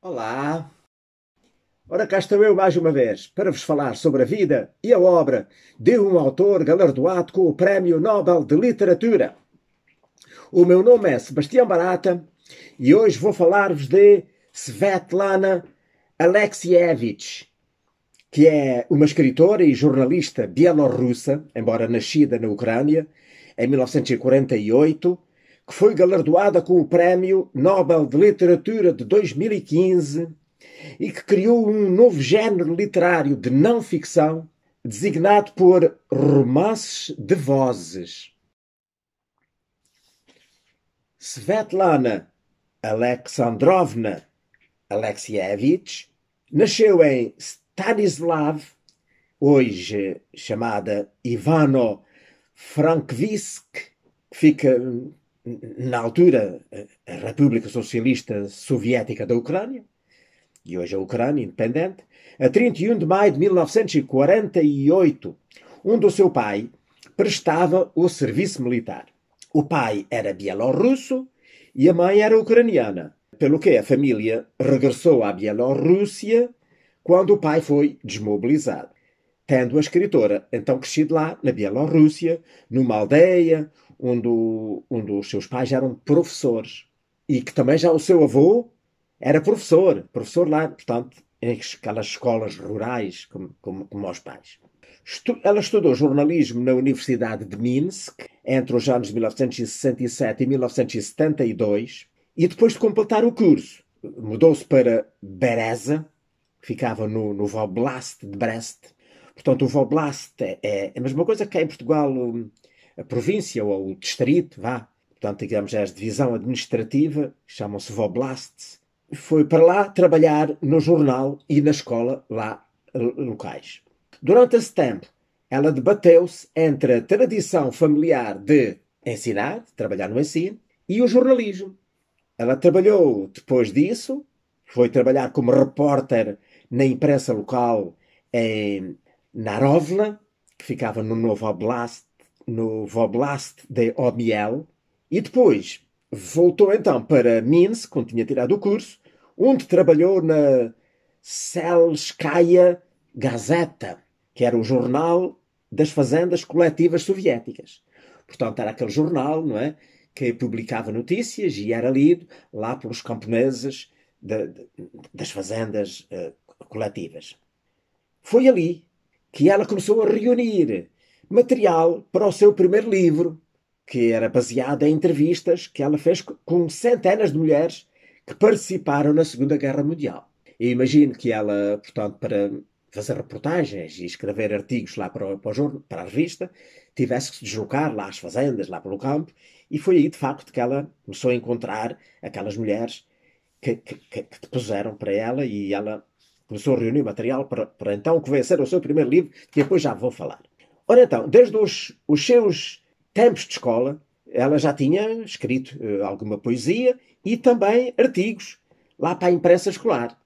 Olá! Ora, cá estou eu mais uma vez para vos falar sobre a vida e a obra de um autor galardoado com o Prémio Nobel de Literatura. O meu nome é Sebastião Barata e hoje vou falar-vos de Svetlana Alexievich, que é uma escritora e jornalista bielorrussa, embora nascida na Ucrânia, em 1948, que foi galardoada com o Prémio Nobel de Literatura de 2015 e que criou um novo género literário de não-ficção designado por romances de vozes. Svetlana Alexandrovna Alexievich nasceu em Stanislav, hoje chamada Ivano-Frankivsk, que fica na altura a República Socialista Soviética da Ucrânia, e hoje a Ucrânia independente, a 31 de maio de 1948, onde o seu pai prestava o serviço militar. O pai era bielorrusso e a mãe era ucraniana, pelo que a família regressou à Bielorrússia quando o pai foi desmobilizado. Tendo a escritora então crescido lá, na Bielorrússia, numa aldeia onde os seus pais eram professores e que também já o seu avô era professor lá, portanto, em aquelas escolas rurais, como aos pais. Ela estudou jornalismo na Universidade de Minsk entre os anos de 1967 e 1972 e depois de completar o curso, mudou-se para Bereza, que ficava no Voblast de Brest. Portanto, o Voblast é a mesma coisa que é em Portugal a província ou o distrito, vá. Portanto, digamos, é a divisão administrativa, chamam-se Voblasts. Foi para lá trabalhar no jornal e na escola lá locais. Durante esse tempo, ela debateu-se entre a tradição familiar de ensinar, de trabalhar no ensino, e o jornalismo. Ela trabalhou depois disso, foi trabalhar como repórter na imprensa local em Narovna, que ficava no Novo Oblast, no Voblast de Omiel, e depois voltou então para Minsk, onde tinha tirado o curso, onde trabalhou na Selskaya Gazeta, que era o jornal das fazendas coletivas soviéticas. Portanto, era aquele jornal, não é, que publicava notícias e era lido lá pelos camponeses das fazendas coletivas. Foi ali que ela começou a reunir material para o seu primeiro livro, que era baseado em entrevistas que ela fez com centenas de mulheres que participaram na Segunda Guerra Mundial. Eu imagino que ela, portanto, para fazer reportagens e escrever artigos lá para a revista, tivesse que se deslocar lá às fazendas, lá pelo campo, e foi aí, de facto, que ela começou a encontrar aquelas mulheres que puseram para ela e ela começou a reunir material para então que veio a ser o seu primeiro livro, que depois já vou falar. Ora então, desde os seus tempos de escola, ela já tinha escrito alguma poesia e também artigos lá para a imprensa escolar.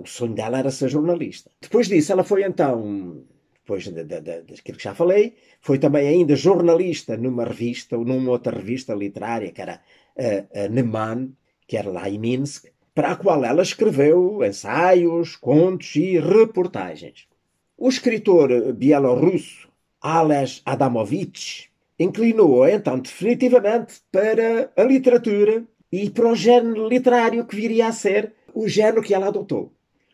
O sonho dela era ser jornalista. Depois disso, ela foi então, depois daquilo que já falei, foi também ainda jornalista numa revista, ou numa outra revista literária, que era a Neman, que era lá em Minsk, para a qual ela escreveu ensaios, contos e reportagens. O escritor bielorrusso Ales Adamovich inclinou-a então definitivamente para a literatura e para o género literário que viria a ser o género que ela adotou.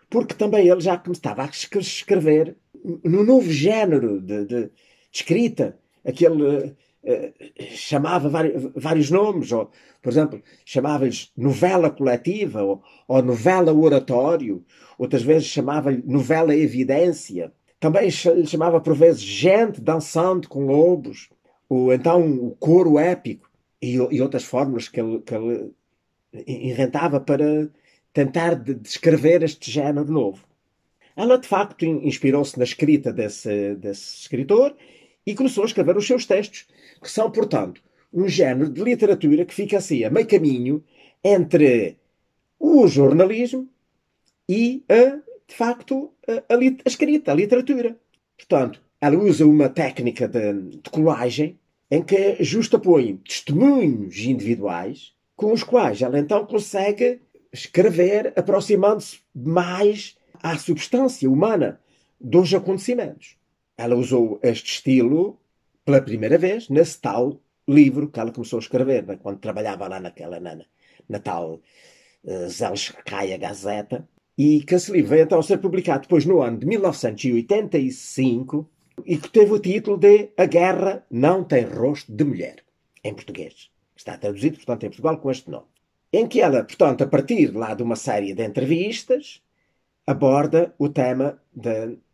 Porque também ele já começava a escrever no novo género de escrita, aquele chamava vários nomes, ou, por exemplo, chamava-lhes novela coletiva ou novela oratório, outras vezes chamava-lhe novela evidência. Também lhe chamava por vezes gente dançando com lobos, ou então o coro épico e outras fórmulas que ele inventava para tentar descrever este género novo. Ela, de facto, inspirou-se na escrita desse escritor e começou a escrever os seus textos, que são, portanto, um género de literatura que fica assim a meio caminho entre o jornalismo e, de facto, a escrita, a literatura. Portanto, ela usa uma técnica de colagem em que justapõe testemunhos individuais com os quais ela então consegue escrever aproximando-se mais à substância humana dos acontecimentos. Ela usou este estilo pela primeira vez nesse tal livro que ela começou a escrever, né, quando trabalhava lá na tal Zelskaya Gazeta, e que esse livro veio então a ser publicado depois no ano de 1985 e que teve o título de A Guerra Não Tem Rosto de Mulher, em português. Está traduzido, portanto, em Portugal com este nome. Em que ela, portanto, a partir lá de uma série de entrevistas, aborda o tema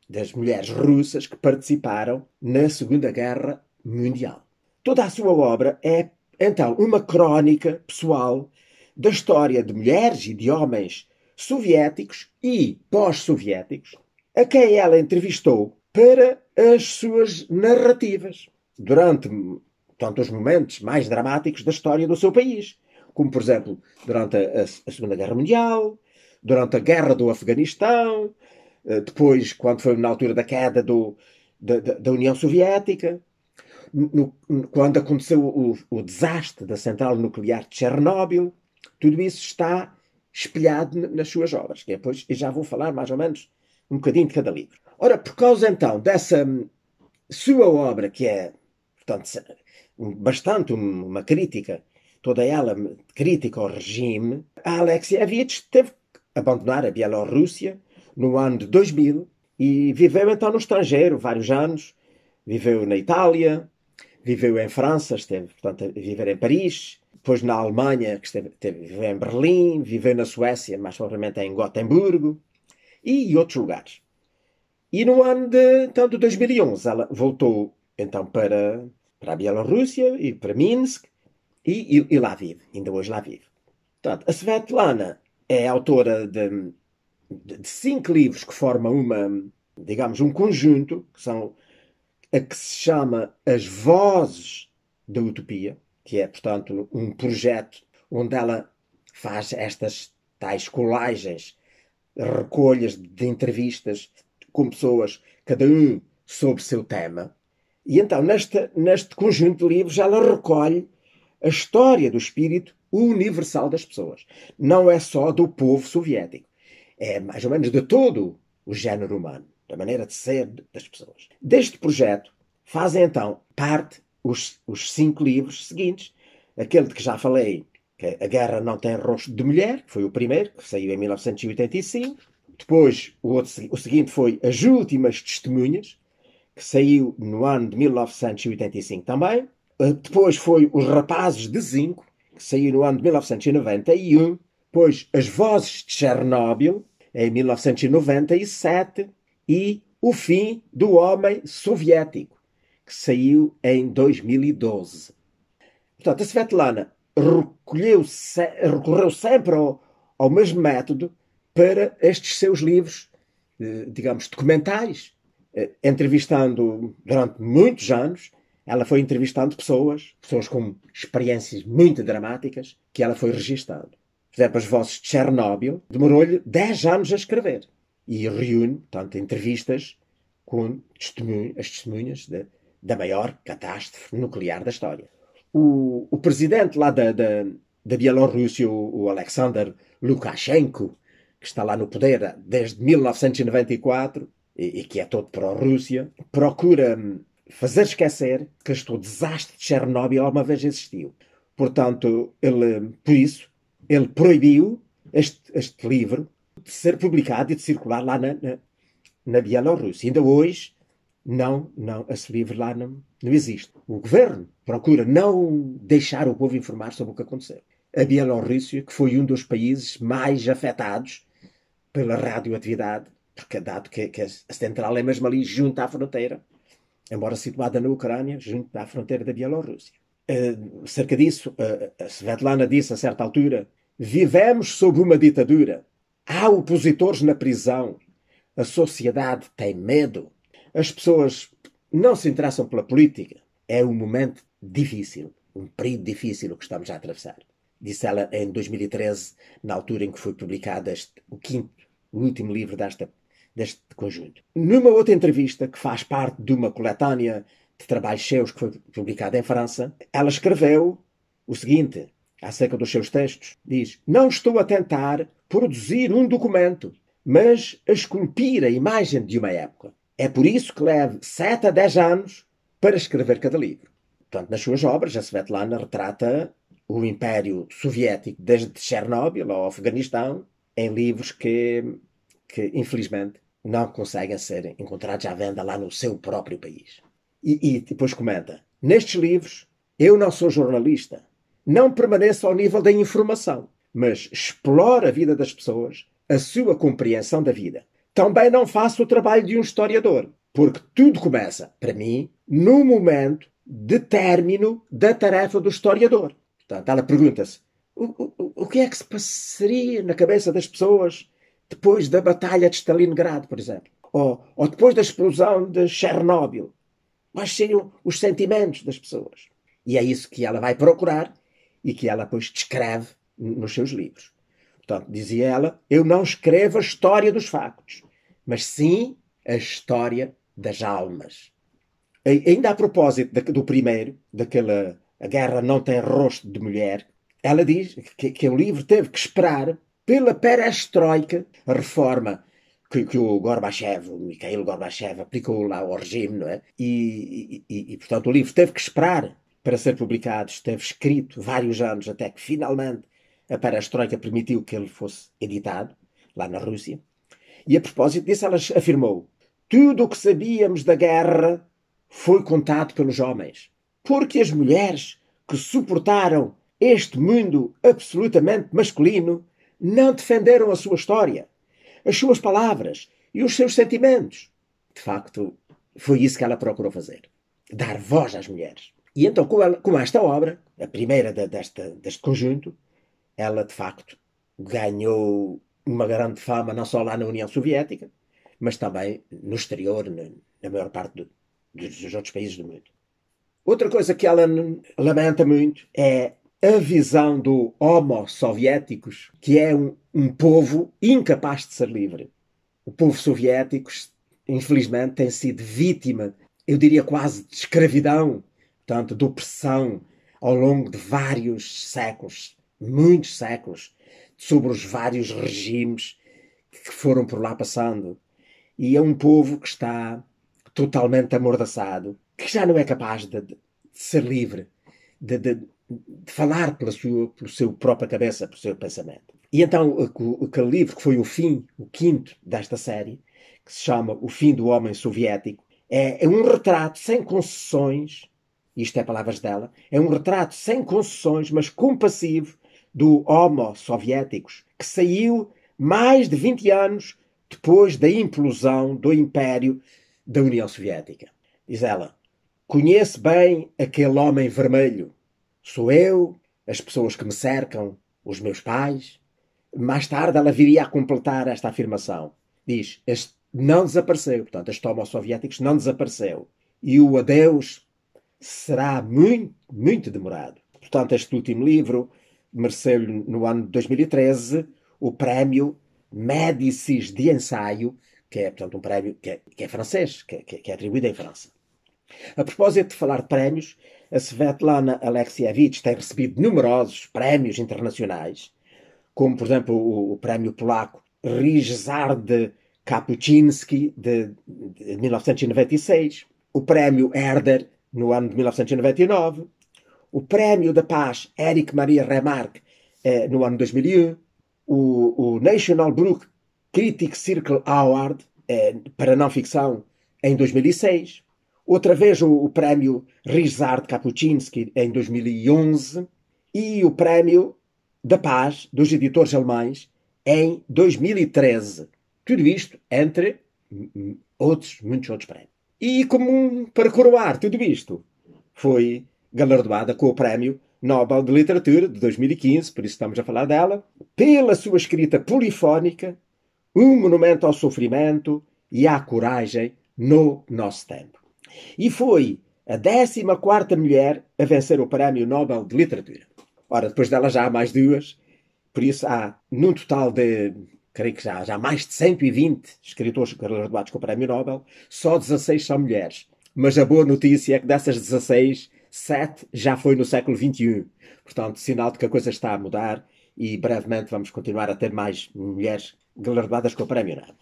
das mulheres russas que participaram na Segunda Guerra Mundial. Toda a sua obra é, então, uma crónica pessoal da história de mulheres e de homens soviéticos e pós-soviéticos a quem ela entrevistou para as suas narrativas durante, portanto, os momentos mais dramáticos da história do seu país, como, por exemplo, durante a Segunda Guerra Mundial, durante a Guerra do Afeganistão, depois, quando foi na altura da queda da União Soviética, quando aconteceu o desastre da central nuclear de Chernobyl. Tudo isso está espelhado nas suas obras, que depois eu já vou falar mais ou menos um bocadinho de cada livro. Ora, por causa então dessa sua obra, que é, portanto, bastante uma crítica, toda ela crítica ao regime, a Alexievich teve que abandonar a Bielorrússia no ano de 2000 e viveu então no estrangeiro vários anos. Viveu na Itália, viveu em França, esteve, portanto, a viver em Paris, depois na Alemanha, que viveu em Berlim, viveu na Suécia, mais provavelmente em Gotemburgo, e outros lugares. E no ano então, de 2011, ela voltou então para a Bielorrússia e para Minsk, e lá vive, ainda hoje lá vive. Portanto, a Svetlana é autora de 5 livros que formam digamos, um conjunto, que são a que se chama As Vozes da Utopia, que é, portanto, um projeto onde ela faz estas tais colagens, recolhas de entrevistas com pessoas, cada um sobre o seu tema. E então, neste conjunto de livros, ela recolhe a história do espírito universal das pessoas. Não é só do povo soviético. É mais ou menos de todo o género humano, da maneira de ser das pessoas. Deste projeto fazem então parte os 5 livros seguintes. Aquele de que já falei, que A Guerra Não Tem Rosto de Mulher, que foi o primeiro, que saiu em 1985. Depois, o seguinte foi As Últimas Testemunhas, que saiu no ano de 1985 também. Depois foi Os Rapazes de Zinco, que saiu no ano de 1991. Depois As Vozes de Chernobyl, em 1997. E O Fim do Homem Soviético, que saiu em 2012. Portanto, a Svetlana recorreu sempre ao mesmo método para estes seus livros, digamos, documentais, entrevistando durante muitos anos. Ela foi entrevistando pessoas com experiências muito dramáticas, que ela foi registando. Por exemplo, As Vozes de Chernobyl demorou-lhe 10 anos a escrever. E reúne, portanto, entrevistas com as testemunhas da maior catástrofe nuclear da história. O presidente lá da Bielorrússia, o Alexander Lukashenko, que está lá no poder desde 1994 e que é todo pró-Rússia, procura fazer esquecer que este desastre de Chernobyl alguma vez existiu. Portanto, por isso, ele proibiu este livro de ser publicado e de circular lá na Bielorrússia. Ainda hoje, esse livro lá não existe. O governo procura não deixar o povo informar sobre o que aconteceu. A Bielorrússia, que foi um dos países mais afetados pela radioatividade, porque dado que a central é mesmo ali junto à fronteira, embora situada na Ucrânia, junto à fronteira da Bielorrússia. Cerca disso, a Svetlana disse a certa altura: vivemos sob uma ditadura. Há opositores na prisão. A sociedade tem medo. As pessoas não se interessam pela política. É um momento difícil, um período difícil o que estamos a atravessar. Disse ela em 2013, na altura em que foi publicado o último livro deste conjunto. Numa outra entrevista, que faz parte de uma coletânea de trabalhos seus que foi publicada em França, ela escreveu o seguinte: acerca dos seus textos, diz: não estou a tentar produzir um documento, mas a esculpir a imagem de uma época. É por isso que levo 7 a 10 anos para escrever cada livro. Portanto, nas suas obras, a Svetlana retrata o Império Soviético desde Chernobyl ao Afeganistão em livros que infelizmente, não conseguem ser encontrados à venda lá no seu próprio país. E depois comenta: nestes livros, eu não sou jornalista, não permaneço ao nível da informação, mas exploro a vida das pessoas, a sua compreensão da vida. Também não faço o trabalho de um historiador, porque tudo começa, para mim, no momento de término da tarefa do historiador. Portanto, ela pergunta-se: o que é que se passaria na cabeça das pessoas depois da Batalha de Stalingrado, por exemplo? Ou depois da explosão de Chernobyl? Quais seriam os sentimentos das pessoas? E é isso que ela vai procurar e que ela depois descreve nos seus livros. Portanto, dizia ela, eu não escrevo a história dos factos, mas sim a história das almas. Ainda a propósito do primeiro, daquela A Guerra Não Tem Rosto de Mulher, ela diz que o livro teve que esperar pela perestroika, a reforma que o Gorbachev, o Mikhail Gorbachev, aplicou lá ao regime, não é? Portanto, o livro teve que esperar para ser publicado, esteve escrito vários anos, até que finalmente a perestroika permitiu que ele fosse editado, lá na Rússia. E a propósito disso, ela afirmou: tudo o que sabíamos da guerra foi contado pelos homens, porque as mulheres que suportaram este mundo absolutamente masculino não defenderam a sua história, as suas palavras e os seus sentimentos. De facto, foi isso que ela procurou fazer. Dar voz às mulheres. E então, com esta obra, a primeira deste conjunto, ela, de facto, ganhou uma grande fama, não só lá na União Soviética, mas também no exterior, na maior parte dos outros países do mundo. Outra coisa que ela lamenta muito é a visão do Homo soviéticos, que é um povo incapaz de ser livre. O povo soviético, infelizmente, tem sido vítima, eu diria quase de escravidão, portanto, de opressão ao longo de vários séculos, muitos séculos, sobre os vários regimes que foram por lá passando. E é um povo que está totalmente amordaçado, que já não é capaz de ser livre, de falar pela sua própria cabeça, pelo seu pensamento. E então, aquele livro, que foi o quinto desta série, que se chama O Fim do Homem Soviético, é um retrato sem concessões, isto é palavras dela, é um retrato sem concessões, mas compassivo, do Homo Soviéticos, que saiu mais de 20 anos depois da implosão do Império da União Soviética. Diz ela: conheço bem aquele homem vermelho. Sou eu, as pessoas que me cercam, os meus pais. Mais tarde ela viria a completar esta afirmação. Diz: este não desapareceu. Portanto, este Homo Soviéticos não desapareceu. E o adeus será muito, muito demorado. Portanto, este último livro mereceu-lhe, no ano de 2013, o prémio Médicis de Ensaio, que é, portanto, um prémio que é francês, que é atribuído em França. A propósito de falar de prémios, a Svetlana Alexievich tem recebido numerosos prémios internacionais, como, por exemplo, o prémio polaco Ryszard Kapuściński, de 1996, o prémio Herder, no ano de 1999, o prémio da Paz Erich Maria Remarque, no ano de 2001, o National Book Critics Circle Award, para não-ficção, em 2006, outra vez o prémio Ryszard Kapuściński, em 2011, e o prémio da Paz dos editores alemães, em 2013. Tudo isto entre muitos outros prémios. E como para coroar tudo isto, foi galardoada com o Prémio Nobel de Literatura de 2015, por isso estamos a falar dela, pela sua escrita polifónica, um monumento ao sofrimento e à coragem no nosso tempo. E foi a 14ª mulher a vencer o Prémio Nobel de Literatura. Ora, depois dela já há mais duas, por isso há, num total de, creio que já há mais de 120 escritores galardoados com o Prémio Nobel, só 16 são mulheres. Mas a boa notícia é que dessas 16, 7 já foi no século XXI. Portanto, sinal de que a coisa está a mudar e brevemente vamos continuar a ter mais mulheres galardoadas com o Prémio Nobel.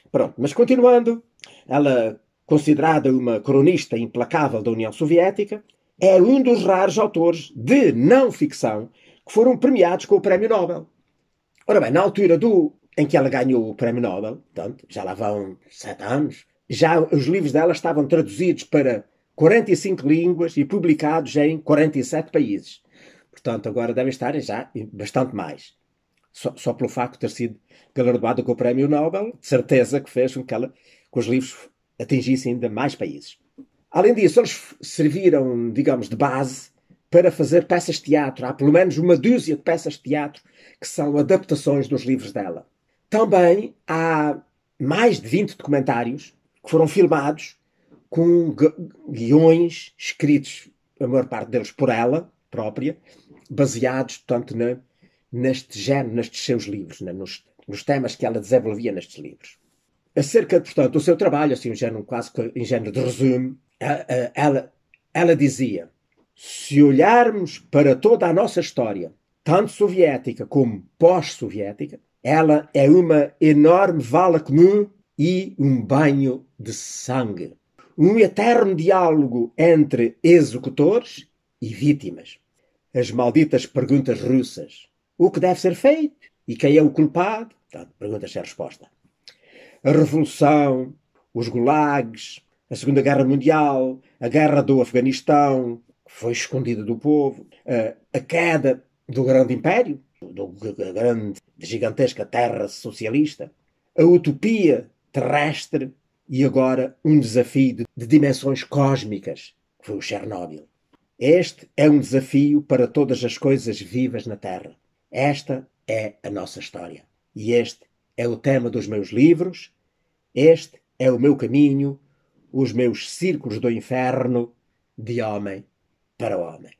Pronto, mas continuando, ela, considerada uma cronista implacável da União Soviética, é um dos raros autores de não-ficção que foram premiados com o Prémio Nobel. Ora bem, na altura em que ela ganhou o Prémio Nobel, portanto, já lá vão 7 anos, já os livros dela estavam traduzidos para 45 línguas e publicados em 47 países. Portanto, agora devem estar já bastante mais. Só pelo facto de ter sido galardoada com o Prémio Nobel, de certeza que fez com que os livros atingissem ainda mais países. Além disso, eles serviram, digamos, de base para fazer peças de teatro. Há pelo menos uma dúzia de peças de teatro que são adaptações dos livros dela. Também há mais de 20 documentários que foram filmados com guiões escritos, a maior parte deles por ela própria, baseados, portanto, neste género, nestes seus livros, nos temas que ela desenvolvia nestes livros. Acerca, portanto, do seu trabalho, assim, quase em género de resumo, ela dizia: se olharmos para toda a nossa história, tanto soviética como pós-soviética, ela é uma enorme vala comum e um banho de sangue. Um eterno diálogo entre executores e vítimas. As malditas perguntas russas. O que deve ser feito? E quem é o culpado? Portanto, perguntas sem resposta. A Revolução, os gulags, a Segunda Guerra Mundial, a Guerra do Afeganistão, que foi escondida do povo, a queda do grande império, da grande, gigantesca terra socialista, a utopia terrestre e agora um desafio de dimensões cósmicas, que foi o Chernobyl. Este é um desafio para todas as coisas vivas na Terra. Esta é a nossa história. E este é o tema dos meus livros, este é o meu caminho, os meus círculos do inferno, de homem para homem.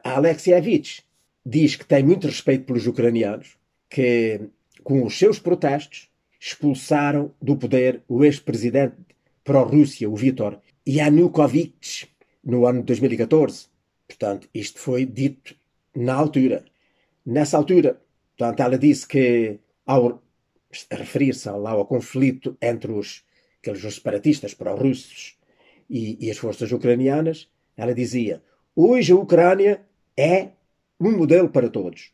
A Alexievich diz que tem muito respeito pelos ucranianos, que com os seus protestos expulsaram do poder o ex-presidente pró-Rússia, o Viktor Yanukovych, no ano de 2014. Portanto, isto foi dito na altura. Nessa altura, portanto, ela disse que, ao referir-se ao conflito entre os separatistas pró-russos e as forças ucranianas, ela dizia: hoje a Ucrânia é um modelo para todos.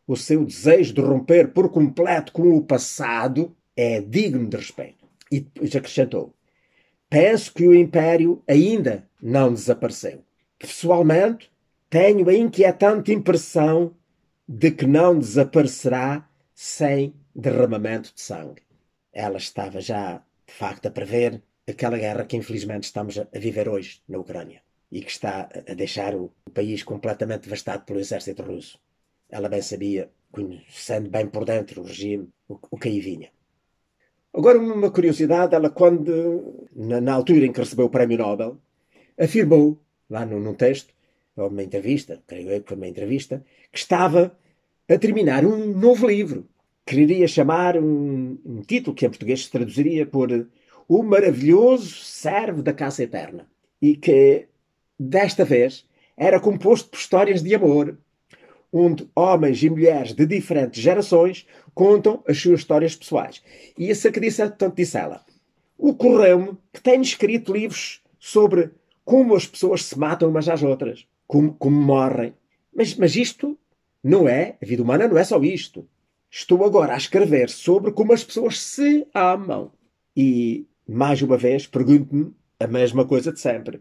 O seu desejo de romper por completo com o passado é digno de respeito. E depois acrescentou: penso que o Império ainda não desapareceu. Pessoalmente, tenho a inquietante impressão de que não desaparecerá sem derramamento de sangue. Ela estava já, de facto, a prever aquela guerra que infelizmente estamos a viver hoje na Ucrânia e que está a deixar o país completamente devastado pelo exército russo. Ela bem sabia, conhecendo bem por dentro o regime, o que aí vinha. Agora, uma curiosidade, ela na altura em que recebeu o Prémio Nobel, afirmou, lá num texto, ou uma entrevista, creio eu que foi uma entrevista, que estava a terminar um novo livro, que iria chamar um título que em português se traduziria por O Maravilhoso Servo da Caça Eterna, e que, desta vez, era composto por histórias de amor, onde homens e mulheres de diferentes gerações contam as suas histórias pessoais. E acerca disso, portanto, disse ela: ocorreu-me que tenho escrito livros sobre como as pessoas se matam umas às outras, como morrem. Mas isto não é, a vida humana não é só isto. Estou agora a escrever sobre como as pessoas se amam. E, mais uma vez, pergunto-me a mesma coisa de sempre.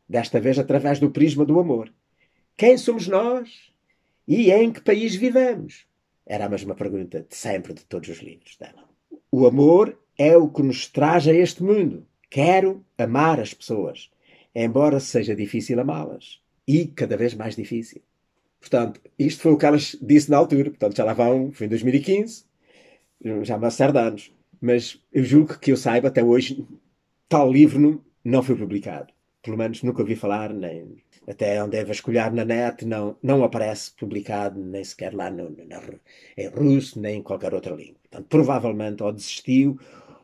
Desta vez através do prisma do amor. Quem somos nós? E em que país vivemos? Era a mesma pergunta de sempre de todos os livros dela. O amor é o que nos traz a este mundo. Quero amar as pessoas, embora seja difícil amá-las. E cada vez mais difícil. Portanto, isto foi o que ela disse na altura. Portanto, já lá vão, foi em 2015, já há uma série de anos. Mas eu julgo que eu saiba, até hoje, tal livro não foi publicado. Pelo menos nunca ouvi falar, nem até onde é vasculhar na net, não aparece publicado, nem sequer lá em russo, nem em qualquer outra língua. Portanto, provavelmente ou desistiu,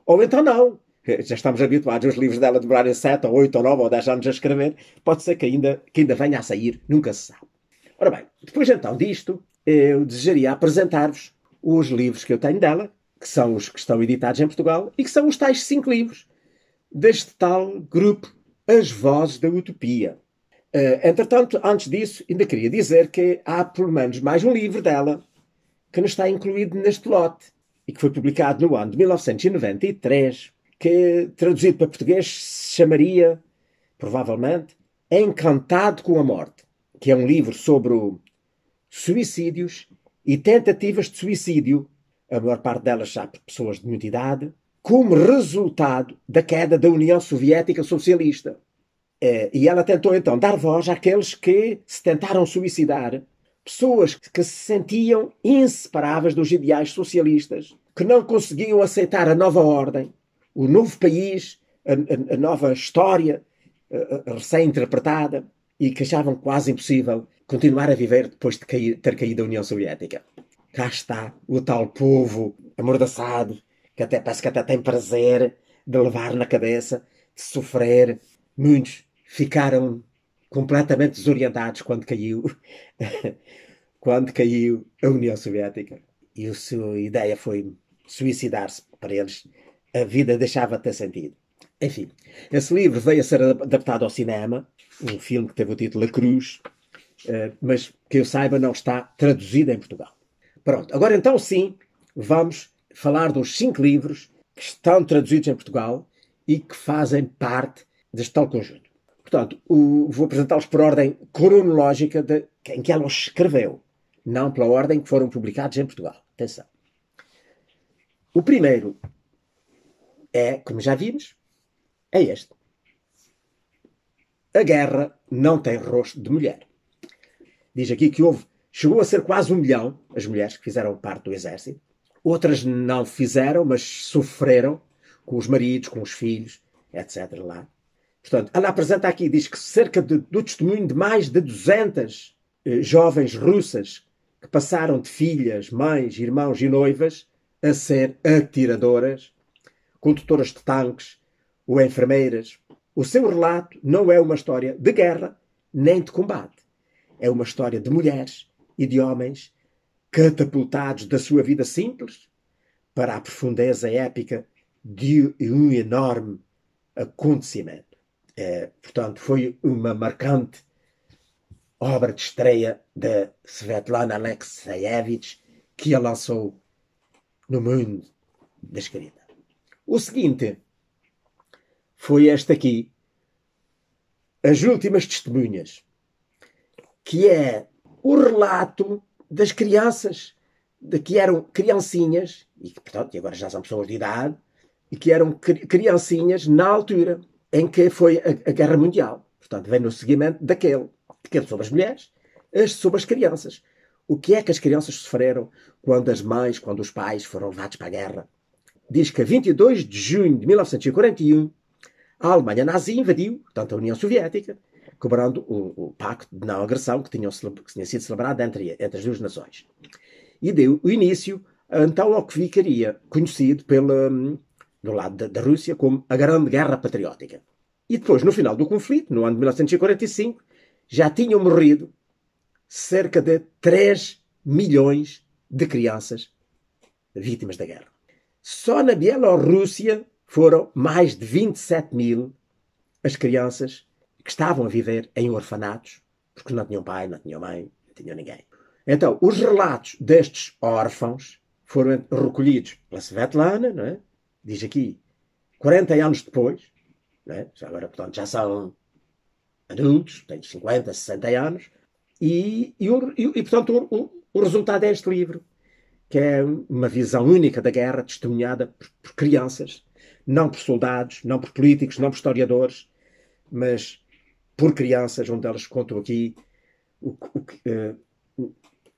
ou então não. já estamos habituados aos livros dela demorarem 7 ou 8 ou 9 ou 10 anos a escrever, pode ser que ainda venha a sair, nunca se sabe. Ora bem, depois então disto, eu desejaria apresentar-vos os livros que eu tenho dela, que são os que estão editados em Portugal, e que são os tais 5 livros deste tal grupo As Vozes da Utopia. Entretanto, antes disso, ainda queria dizer que há pelo menos mais um livro dela que não está incluído neste lote e que foi publicado no ano de 1993, que traduzido para português se chamaria, provavelmente, Encantado com a Morte, que é um livro sobre suicídios e tentativas de suicídio, a maior parte delas já por pessoas de muita idade, como resultado da queda da União Soviética Socialista. E ela tentou então dar voz àqueles que se tentaram suicidar, pessoas que se sentiam inseparáveis dos ideais socialistas, que não conseguiam aceitar a nova ordem, o novo país, a nova história recém-interpretada, e que achavam quase impossível continuar a viver depois de ter caído a União Soviética. Cá está o tal povo amordaçado, que até parece que até tem prazer de levar na cabeça, de sofrer. Muitos ficaram completamente desorientados quando caiu a União Soviética. E a sua ideia foi suicidar-se. Para eles, a vida deixava de ter sentido. Enfim, esse livro veio a ser adaptado ao cinema, um filme que teve o título A Cruz, mas que eu saiba não está traduzido em Portugal. Pronto, agora então sim, vamos falar dos 5 livros que estão traduzidos em Portugal e que fazem parte deste tal conjunto. Portanto, vou apresentá-los por ordem cronológica em que ela os escreveu, não pela ordem que foram publicados em Portugal. Atenção. O primeiro é, como já vimos, é este. A guerra não tem rosto de mulher. Diz aqui que chegou a ser quase 1 milhão as mulheres que fizeram parte do exército. Outras não fizeram, mas sofreram com os maridos, com os filhos, etc. lá. Portanto, ela apresenta aqui, diz que cerca do testemunho de mais de 200 jovens russas que passaram de filhas, mães, irmãos e noivas a ser atiradoras, condutoras de tanques ou enfermeiras. O seu relato não é uma história de guerra nem de combate. É uma história de mulheres e de homens catapultados da sua vida simples para a profundeza épica de um enorme acontecimento. Portanto, foi uma marcante obra de estreia de Svetlana Alexievich que a lançou no mundo da escrita. O seguinte foi este aqui, As Últimas Testemunhas, que é o relato das crianças, que eram criancinhas, e que, portanto, agora já são pessoas de idade, e que eram criancinhas na altura em que foi a Guerra Mundial. Portanto, vem no seguimento daquele sobre as mulheres, sobre as crianças. O que é que as crianças sofreram quando as mães, quando os pais foram levados para a guerra? Diz que a 22 de junho de 1941, a Alemanha nazi invadiu, portanto, a União Soviética, quebrando o pacto de não agressão que tinha sido celebrado entre as duas nações. E deu o início, então, ao que ficaria conhecido do lado da Rússia como a Grande Guerra Patriótica. E depois, no final do conflito, no ano de 1945, já tinham morrido cerca de 3 milhões de crianças vítimas da guerra. Só na Bielorrússia foram mais de 27 mil as crianças que estavam a viver em orfanatos, porque não tinham pai, não tinham mãe, não tinham ninguém. Então, os relatos destes órfãos foram recolhidos pela Svetlana, não é? Diz aqui, 40 anos depois, não é? Agora, portanto, já são adultos, têm 50, 60 anos, e portanto, o resultado é este livro, que é uma visão única da guerra, testemunhada por crianças, não por soldados, não por políticos, não por historiadores, mas por crianças, onde elas contam aqui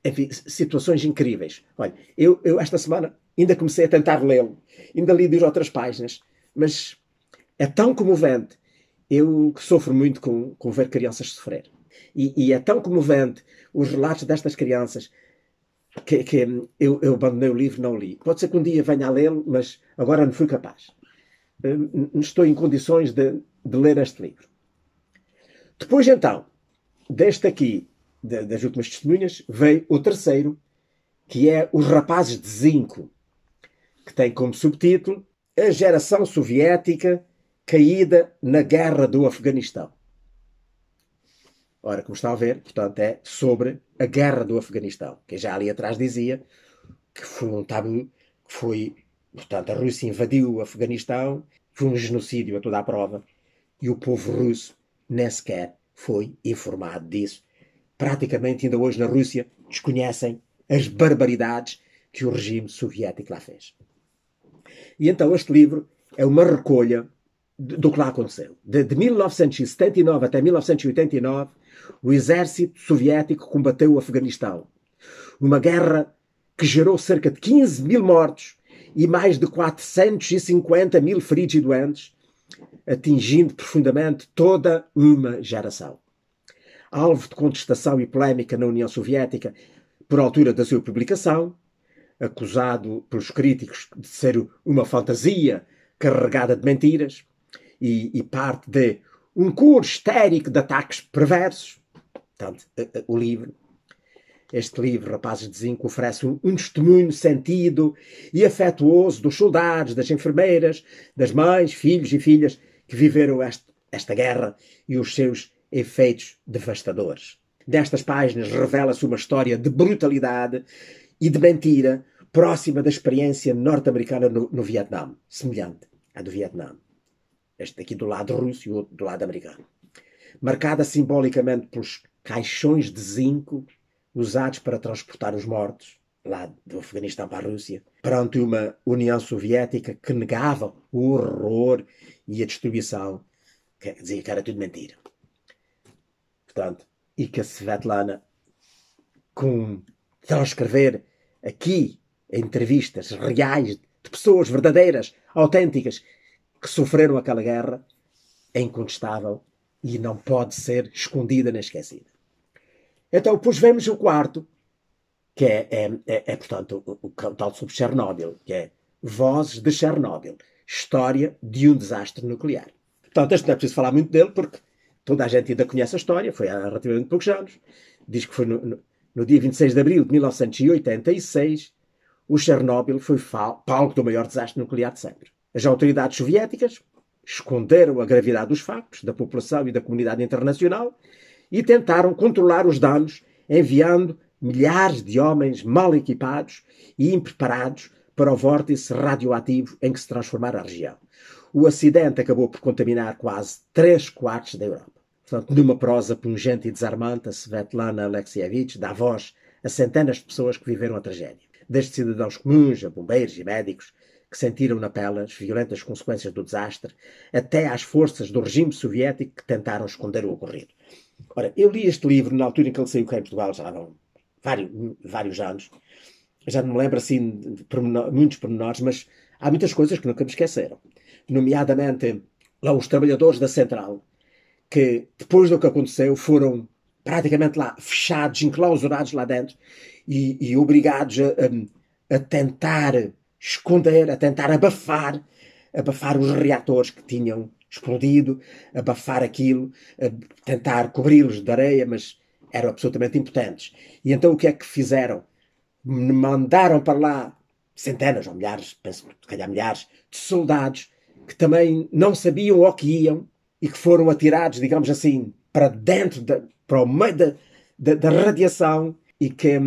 enfim, situações incríveis. Olha, eu esta semana ainda comecei a tentar lê-lo, ainda li de outras páginas, mas é tão comovente. Eu que sofro muito com ver crianças sofrer. E é tão comovente os relatos destas crianças que eu abandonei o livro e não li. Pode ser que um dia venha a lê-lo, mas agora não fui capaz. estou em condições de ler este livro. Depois, então, deste aqui, das últimas testemunhas, veio o terceiro, que é Os Rapazes de Zinco, que tem como subtítulo A Geração Soviética Caída na Guerra do Afeganistão. Ora, como está a ver, portanto, é sobre a Guerra do Afeganistão, que já ali atrás dizia que foi um tabu, que foi, portanto, a Rússia invadiu o Afeganistão, foi um genocídio a toda a prova, e o povo russo nem sequer foi informado disso. Praticamente, ainda hoje na Rússia, desconhecem as barbaridades que o regime soviético lá fez. E então este livro é uma recolha do que lá aconteceu. De 1979 até 1989, o exército soviético combateu o Afeganistão. Uma guerra que gerou cerca de 15 mil mortos e mais de 450 mil feridos e doentes, atingindo profundamente toda uma geração. Alvo de contestação e polémica na União Soviética por altura da sua publicação, acusado pelos críticos de ser uma fantasia carregada de mentiras e parte de um curso histérico de ataques perversos. Portanto, este livro, Rapazes de Zinco, oferece um testemunho sentido e afetuoso dos soldados, das enfermeiras, das mães, filhos e filhas que viveram esta guerra e os seus efeitos devastadores. Nestas páginas revela-se uma história de brutalidade e de mentira próxima da experiência norte-americana no Vietnã, semelhante à do Vietnã. Este aqui do lado russo e o outro do lado americano. Marcada simbolicamente pelos caixões de zinco usados para transportar os mortos, lá do Afeganistão para a Rússia, perante uma União Soviética que negava o horror e a destruição, que dizia que era tudo mentira. Portanto, e que a Svetlana, com transcrever aqui entrevistas reais de pessoas verdadeiras, autênticas, que sofreram aquela guerra, é incontestável e não pode ser escondida nem esquecida. Então, depois vemos o quarto, que portanto, o tal sobre Chernobyl, que é Vozes de Chernobyl, História de um Desastre Nuclear. Portanto, este não é preciso falar muito dele, porque toda a gente ainda conhece a história, foi há relativamente poucos anos. Diz que foi no dia 26 de abril de 1986, o Chernobyl foi palco do maior desastre nuclear de sempre. As autoridades soviéticas esconderam a gravidade dos factos da população e da comunidade internacional e tentaram controlar os danos, enviando milhares de homens mal equipados e impreparados para o vórtice radioativo em que se transformara a região. O acidente acabou por contaminar quase 3/4 da Europa. Portanto, numa prosa pungente e desarmante, a Svetlana Alexievich dá voz a centenas de pessoas que viveram a tragédia. Desde cidadãos comuns a bombeiros e médicos que sentiram na pele as violentas consequências do desastre, até às forças do regime soviético que tentaram esconder o ocorrido. Ora, eu li este livro na altura em que ele saiu cá em Portugal, já há vários anos. Já não me lembro assim de muitos pormenores, mas há muitas coisas que nunca me esqueceram. Nomeadamente, lá os trabalhadores da Central, que depois do que aconteceu foram praticamente lá fechados, enclausurados lá dentro e obrigados a tentar esconder, a tentar abafar os reatores que tinham explodido, abafar aquilo, a tentar cobri-los de areia, mas eram absolutamente impotentes. E então o que é que fizeram? Mandaram para lá centenas ou milhares, penso que calhar milhares, de soldados que também não sabiam ao que iam e que foram atirados, digamos assim, para dentro, para o meio da radiação e que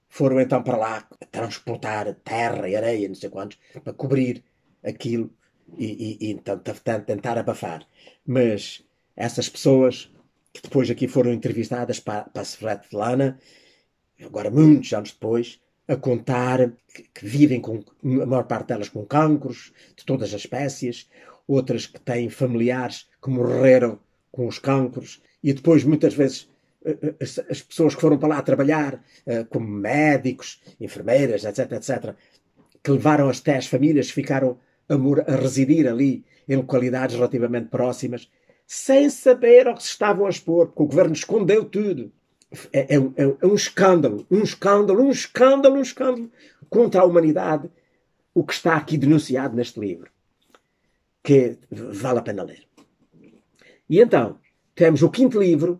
foram então para lá transportar terra e areia, não sei quantos, para cobrir aquilo e então tentar abafar. Mas essas pessoas que depois aqui foram entrevistadas para a Svetlana, agora muitos anos depois, a contar que vivem com, a maior parte delas com cancros de todas as espécies, outras que têm familiares que morreram com os cancros, e depois muitas vezes as pessoas que foram para lá trabalhar como médicos, enfermeiras, etc, etc, que levaram até as famílias, ficaram a residir ali em localidades relativamente próximas, sem saber ao que se estavam a expor, porque o governo escondeu tudo. É um escândalo contra a humanidade, o que está aqui denunciado neste livro. que vale a pena ler. E então, temos o quinto livro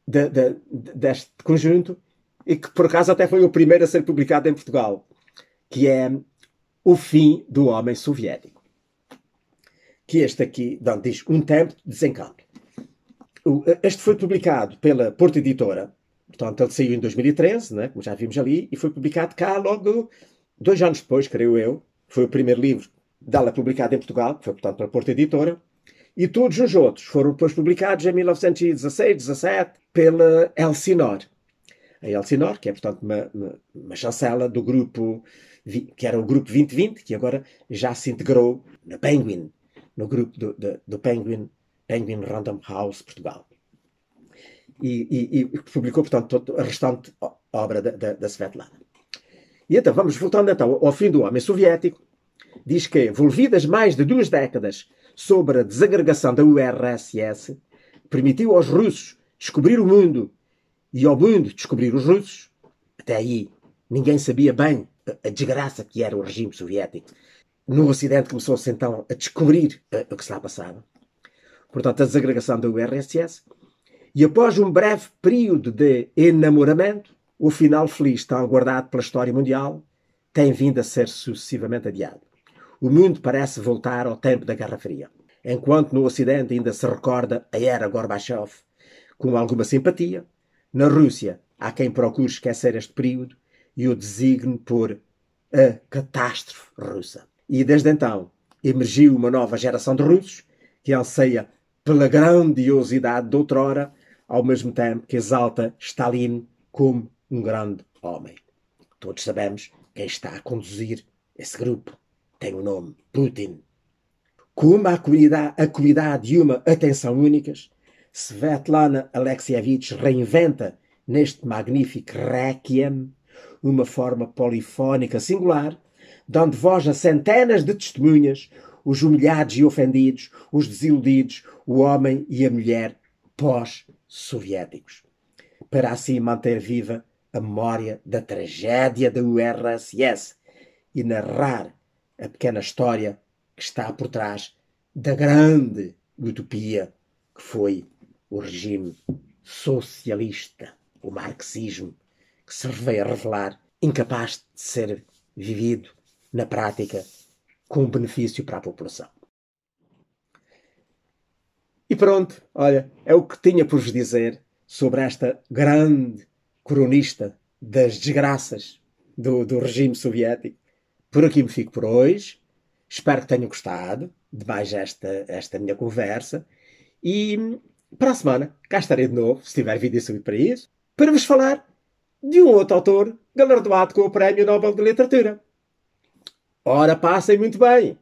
deste conjunto, e que por acaso até foi o primeiro a ser publicado em Portugal, que é O Fim do Homem Soviético. Que este aqui diz Um Tempo de Desencanto. Este foi publicado pela Porta Editora, portanto ele saiu em 2013, né, como já vimos ali, e foi publicado cá logo 2 anos depois, creio eu. Foi o primeiro livro dela publicado em Portugal, que foi portanto pela Porta Editora. E todos os outros foram depois publicados em 1916-17 pela Elsinor. A Elsinor, que é, portanto, uma chancela do grupo, que era o grupo 2020, que agora já se integrou na Penguin, no grupo do Penguin Random House Portugal. E publicou, portanto, a restante obra da Svetlana. E então, vamos voltando então ao Fim do Homem Soviético. Diz que, envolvidas mais de 2 décadas sobre a desagregação da URSS, permitiu aos russos descobrir o mundo e ao mundo descobrir os russos. Até aí, ninguém sabia bem a desgraça que era o regime soviético. No Ocidente começou-se então a descobrir o que se lá passava. Portanto, a desagregação da URSS. E após um breve período de enamoramento, o final feliz tão aguardado pela história mundial tem vindo a ser sucessivamente adiado. O mundo parece voltar ao tempo da Guerra Fria. Enquanto no Ocidente ainda se recorda a era Gorbachev com alguma simpatia, na Rússia há quem procure esquecer este período e o designe por a catástrofe russa. E desde então emergiu uma nova geração de russos que anseia pela grandiosidade de outrora, ao mesmo tempo que exalta Stalin como um grande homem. Todos sabemos quem está a conduzir esse grupo. Tem o nome Putin. Com uma acuidade e uma atenção únicas, Svetlana Alexievich reinventa neste magnífico Requiem uma forma polifónica singular, dando voz a centenas de testemunhas, os humilhados e ofendidos, os desiludidos, o homem e a mulher pós-soviéticos, para assim manter viva a memória da tragédia da URSS e narrar a pequena história que está por trás da grande utopia que foi o regime socialista, o marxismo, que se veio a revelar incapaz de ser vivido na prática com benefício para a população. E pronto, olha, é o que tinha por vos dizer sobre esta grande cronista das desgraças do regime soviético. Por aqui me fico por hoje. Espero que tenham gostado de mais esta minha conversa. E para a semana cá estarei de novo, se tiver vídeo sobre para isso, para vos falar de um outro autor galardoado com o Prémio Nobel de Literatura. Ora, passem muito bem!